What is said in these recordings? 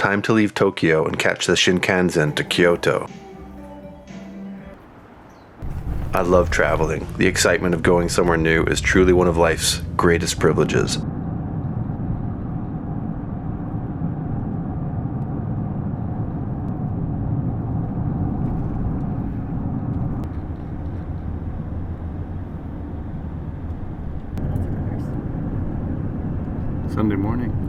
Time to leave Tokyo and catch the Shinkansen to Kyoto. I love traveling. The excitement of going somewhere new is truly one of life's greatest privileges. Sunday morning.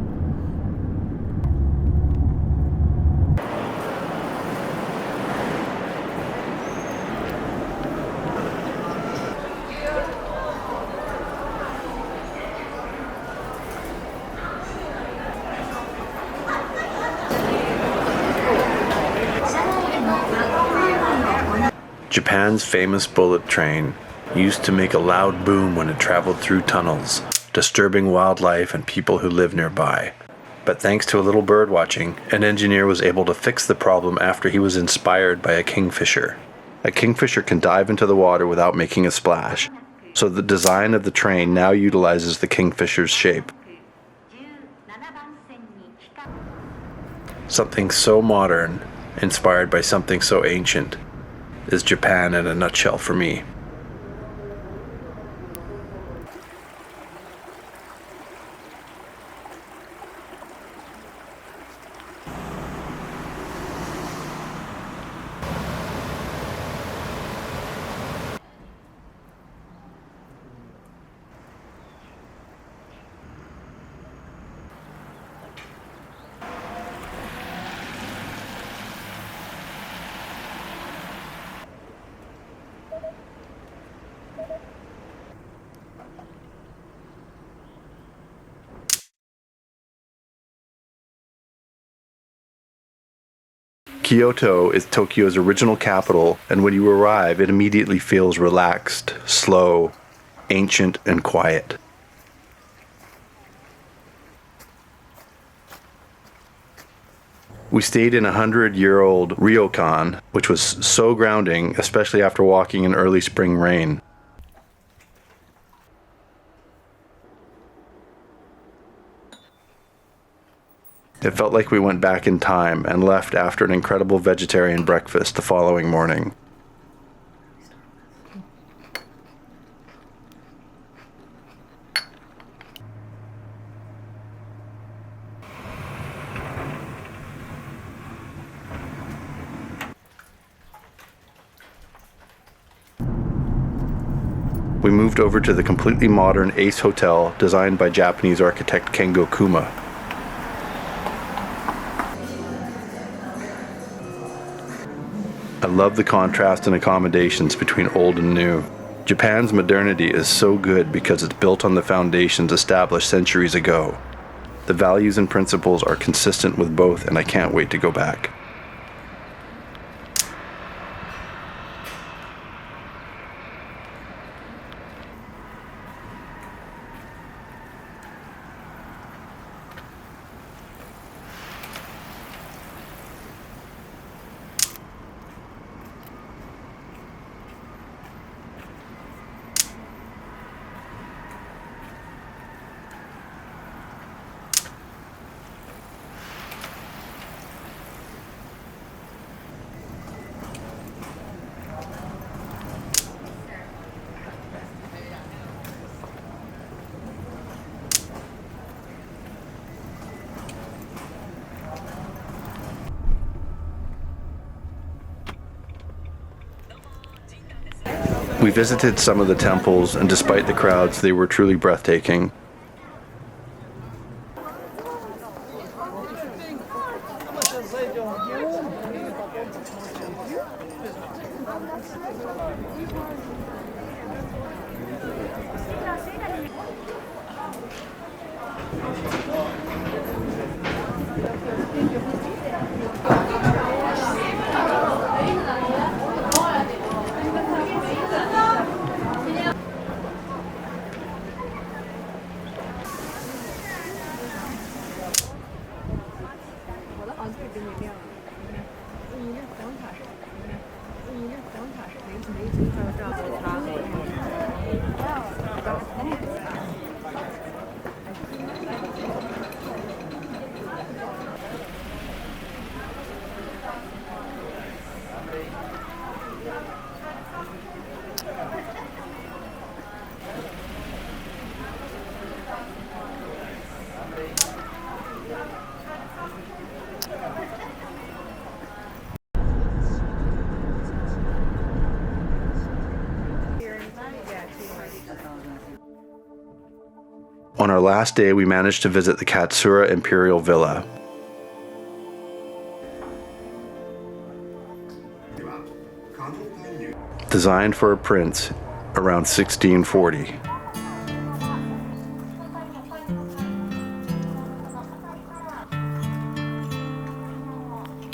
Japan's famous bullet train used to make a loud boom when it traveled through tunnels, disturbing wildlife and people who live nearby. But thanks to a little bird watching, an engineer was able to fix the problem after he was inspired by a kingfisher. A kingfisher can dive into the water without making a splash, so the design of the train now utilizes the kingfisher's shape. Something so modern, inspired by something so ancient, is Japan in a nutshell for me. Kyoto is Tokyo's original capital, and when you arrive, it immediately feels relaxed, slow, ancient, and quiet. We stayed in a 100-year-old Ryokan, which was so grounding, especially after walking in early spring rain. It felt like we went back in time and left after an incredible vegetarian breakfast the following morning. We moved over to the completely modern Ace Hotel designed by Japanese architect Kengo Kuma. I love the contrast in accommodations between old and new. Japan's modernity is so good because it's built on the foundations established centuries ago. The values and principles are consistent with both, and I can't wait to go back. We visited some of the temples, and despite the crowds, they were truly breathtaking. On our last day, we managed to visit the Katsura Imperial Villa. Designed for a prince around 1640.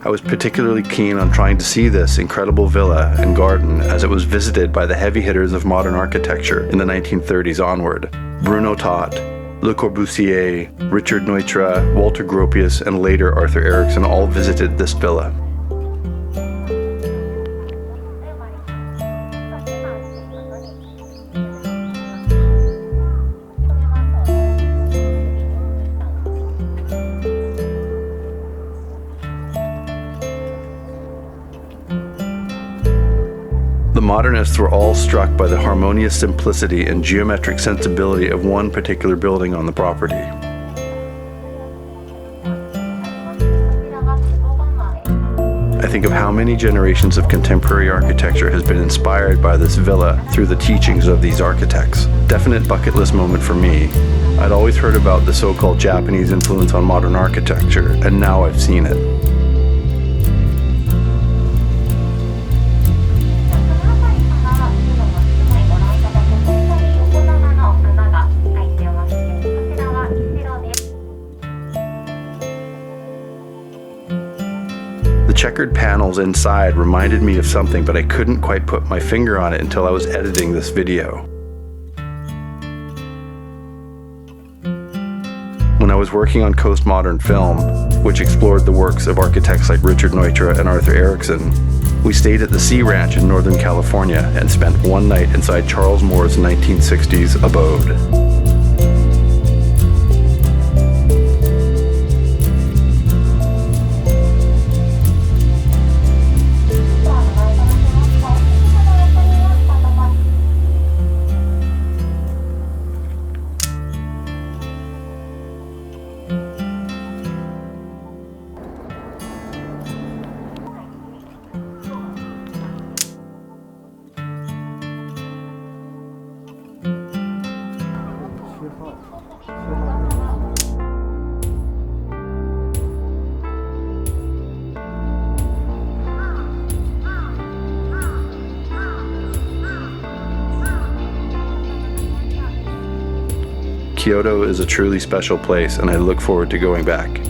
I was particularly keen on trying to see this incredible villa and garden as it was visited by the heavy hitters of modern architecture in the 1930s onward. Bruno Taut, Le Corbusier, Richard Neutra, Walter Gropius, and later Arthur Erickson all visited this villa. The modernists were all struck by the harmonious simplicity and geometric sensibility of one particular building on the property. I think of how many generations of contemporary architecture has been inspired by this villa through the teachings of these architects. Definite bucket list moment for me. I'd always heard about the so-called Japanese influence on modern architecture, and now I've seen it. The checkered panels inside reminded me of something, but I couldn't quite put my finger on it until I was editing this video. When I was working on Postmodern film, which explored the works of architects like Richard Neutra and Arthur Erickson, we stayed at the Sea Ranch in Northern California and spent one night inside Charles Moore's 1960s abode. Kyoto is a truly special place, and I look forward to going back.